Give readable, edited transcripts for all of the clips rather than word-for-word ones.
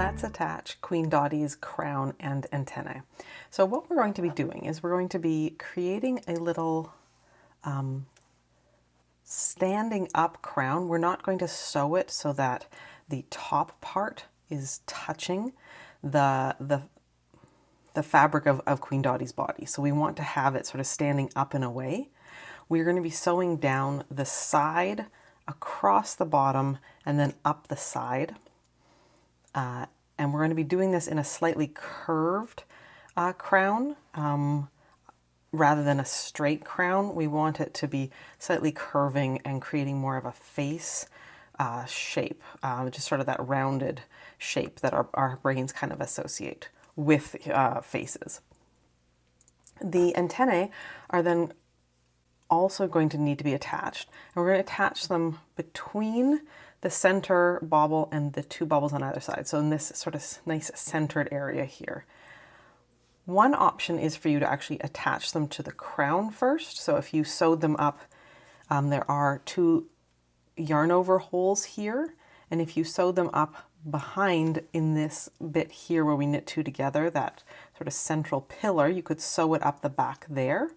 let's attach Queen Dotty's crown and antennae. So what we're going to be doing is we're going to be creating a little standing up crown. We're not going to sew it so that the top part is touching the fabric of Queen Dotty's body. So we want to have it sort of standing up in a way. We're going to be sewing down the side, across the bottom, and then up the side. And we're going to be doing this in a slightly curved crown rather than a straight crown. We want it to be slightly curving and creating more of a face shape, just sort of that rounded shape that our brains kind of associate with faces. The antennae are then also going to need to be attached, and we're going to attach them between the center bauble and the two baubles on either side. So in this sort of nice centered area here. One option is for you to actually attach them to the crown first. So if you sewed them up, there are two yarn over holes here. And if you sew them up behind in this bit here where we knit two together, that sort of central pillar, you could sew it up the back there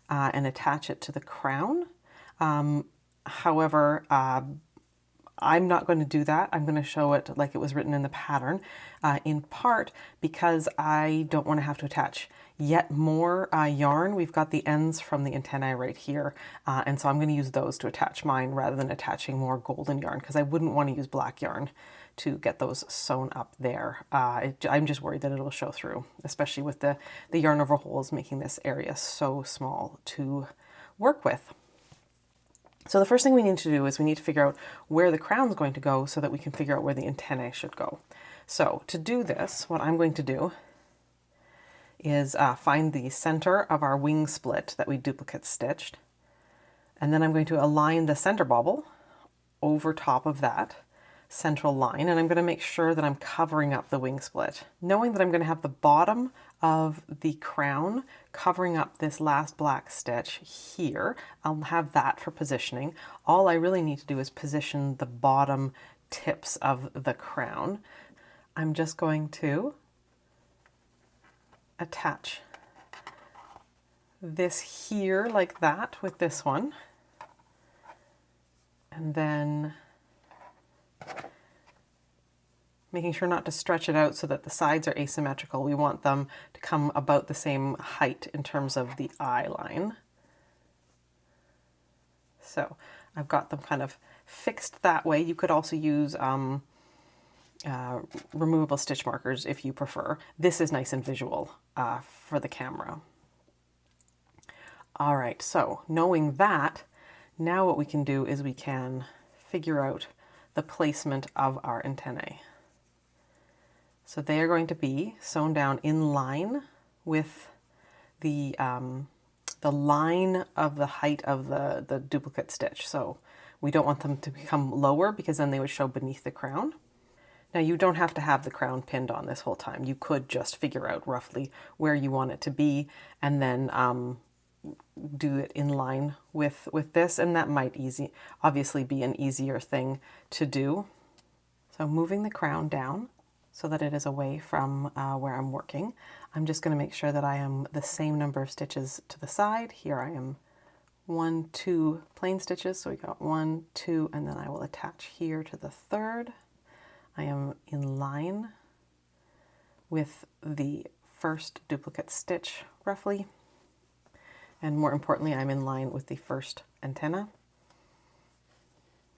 and attach it to the crown. However, I'm not going to do that. I'm going to show it like it was written in the pattern, in part because I don't want to have to attach yet more yarn. We've got the ends from the antennae right here, and so I'm going to use those to attach mine rather than attaching more golden yarn, because I wouldn't want to use black yarn to get those sewn up there. I'm just worried that it'll show through, especially with the yarn over holes making this area so small to work with. So the first thing we need to do is we need to figure out where the crown is going to go so that we can figure out where the antennae should go. So to do this, what I'm going to do is find the center of our wing split that we duplicate stitched. And then I'm going to align the center bauble over top of that central line, and I'm going to make sure that I'm covering up the wing split. Knowing that I'm going to have the bottom of the crown covering up this last black stitch here, I'll have that for positioning. All I really need to do is position the bottom tips of the crown. I'm just going to attach this here like that with this one, and then making sure not to stretch it out so that the sides are asymmetrical. We want them to come about the same height in terms of the eye line. So I've got them kind of fixed that way. You could also use removable stitch markers if you prefer. This is nice and visual for the camera. All right, so knowing that, now what we can do is we can figure out the placement of our antennae. So they are going to be sewn down in line with the line of the height of the duplicate stitch. So we don't want them to become lower because then they would show beneath the crown. Now you don't have to have the crown pinned on this whole time. You could just figure out roughly where you want it to be and then do it in line with this, and that might obviously be an easier thing to do. So moving the crown down so that it is away from where I'm working, I'm just going to make sure that I am the same number of stitches to the side. Here I am 1, 2 plain stitches, so we got 1, 2, and then I will attach here to the third. I am in line with the first duplicate stitch roughly, and more importantly, I'm in line with the first antenna.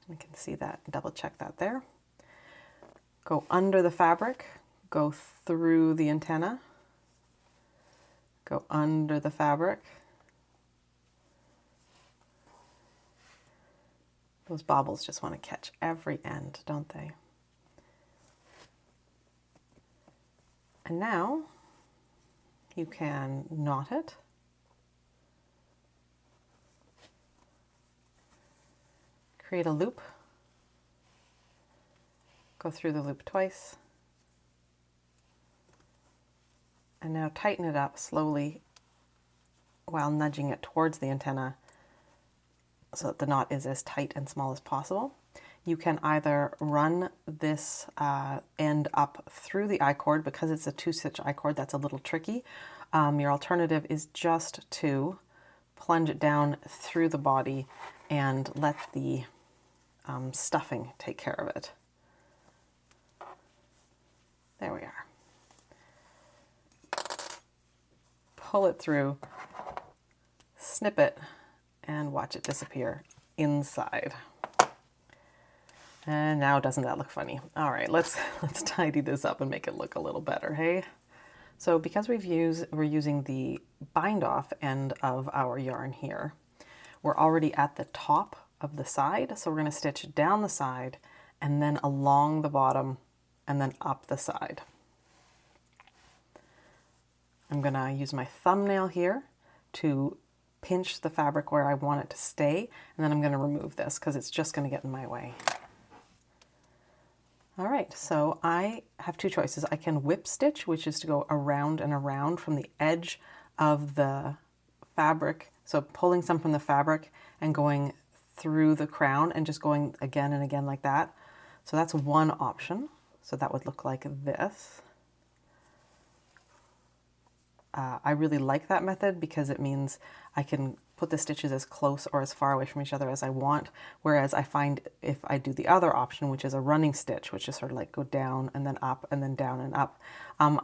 You can see that, double check that there. Go under the fabric, go through the antenna, go under the fabric. Those baubles just want to catch every end, don't they? And now you can knot it. Create a loop. Go through the loop twice. And now tighten it up slowly while nudging it towards the antenna so that the knot is as tight and small as possible. You can either run this end up through the I-cord. Because it's a 2-stitch I-cord, that's a little tricky. Your alternative is just to plunge it down through the body and let the stuffing take care of it. There we are. Pull it through, snip it, and watch it disappear inside. And now doesn't that look funny? All right, let's tidy this up and make it look a little better, hey? So because we're using the bind off end of our yarn here, we're already at the top of the side, so we're going to stitch down the side and then along the bottom and then up the side. I'm going to use my thumbnail here to pinch the fabric where I want it to stay, and then I'm going to remove this because it's just going to get in my way. All right, so I have two choices. I can whip stitch, which is to go around and around from the edge of the fabric. So pulling some from the fabric and going through the crown and just going again and again like that. So that's one option. So that would look like this. I really like that method because it means I can put the stitches as close or as far away from each other as I want, whereas I find if I do the other option, which is a running stitch, which is sort of like go down and then up and then down and up, I'm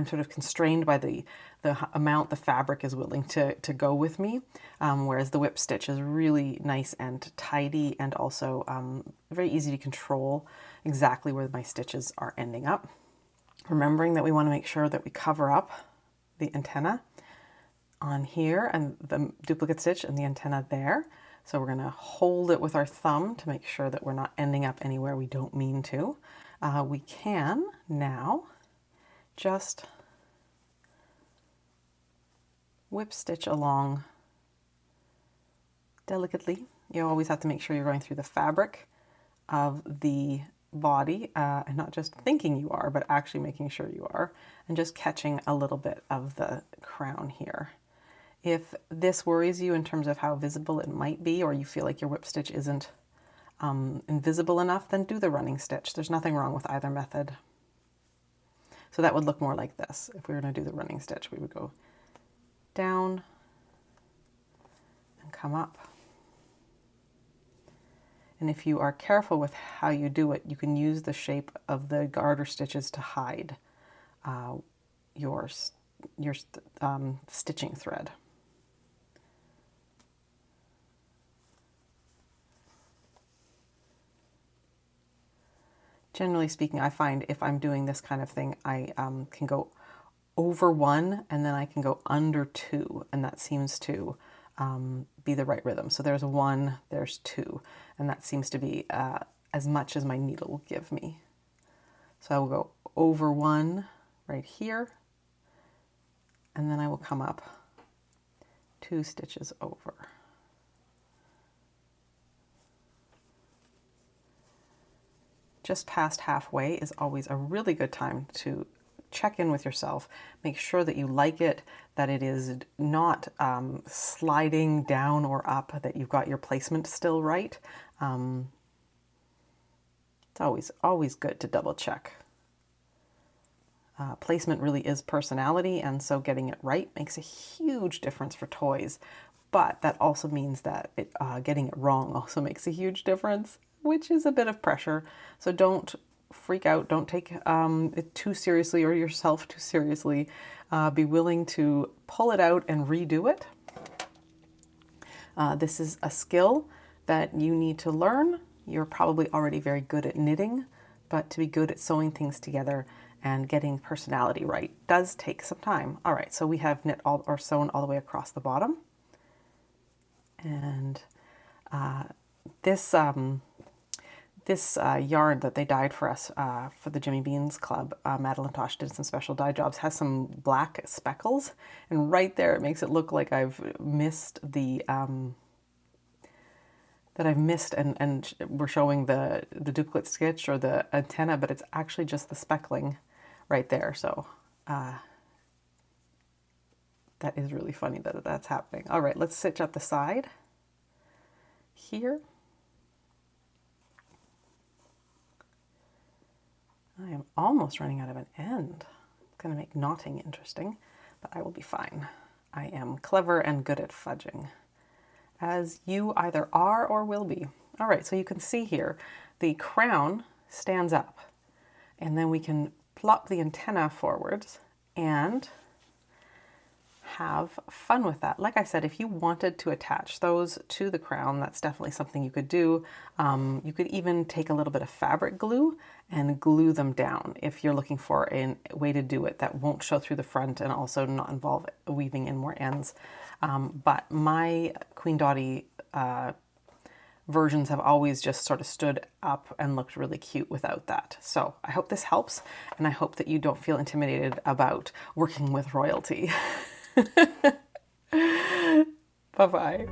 sort of constrained by the amount the fabric is willing to go with me, whereas the whip stitch is really nice and tidy and also very easy to control exactly where my stitches are ending up. Remembering that we want to make sure that we cover up the antenna on here and the duplicate stitch and the antenna there. So we're going to hold it with our thumb to make sure that we're not ending up anywhere we don't mean to. We can now just whip stitch along delicately. You always have to make sure you're going through the fabric of the body and not just thinking you are, but actually making sure you are, and just catching a little bit of the crown here. If this worries you in terms of how visible it might be, or you feel like your whip stitch isn't invisible enough, then do the running stitch. There's nothing wrong with either method. So that would look more like this. If we were going to do the running stitch, we would go down and come up. And if you are careful with how you do it, you can use the shape of the garter stitches to hide your stitching thread. Generally speaking, I find if I'm doing this kind of thing, I can go over one and then I can go under two, and that seems to be the right rhythm. So there's one, there's two, and that seems to be as much as my needle will give me. So I will go over one right here, and then I will come up 2 stitches over. Just past halfway is always a really good time to check in with yourself, make sure that you like it, that it is not sliding down or up, that you've got your placement still right. It's always good to double check. Placement really is personality, and so getting it right makes a huge difference for toys. But that also means that getting it wrong also makes a huge difference, which is a bit of pressure. So don't freak out. Don't take it too seriously or yourself too seriously. Be willing to pull it out and redo it. This is a skill that you need to learn. You're probably already very good at knitting, but to be good at sewing things together and getting personality right does take some time. All right, so we have knit all or sewn all the way across the bottom. And this yarn that they dyed for us for the Jimmy Beans Club, Madeline Tosh did some special dye jobs, has some black speckles, and right there it makes it look like I've missed the and we're showing the duplicate stitch or the antenna, but it's actually just the speckling right there. So that is really funny that that's happening. All right, let's stitch up the side here. almost running out of an end. It's going to make knotting interesting, but I will be fine. I am clever and good at fudging, as you either are or will be. All right, so you can see here, the crown stands up, and then we can plop the antenna forwards and have fun with that. Like I said, if you wanted to attach those to the crown, that's definitely something you could do. You could even take a little bit of fabric glue and glue them down if you're looking for a way to do it that won't show through the front and also not involve weaving in more ends. But my Queen Dotty versions have always just sort of stood up and looked really cute without that. So I hope this helps, and I hope that you don't feel intimidated about working with royalty. Bye-bye.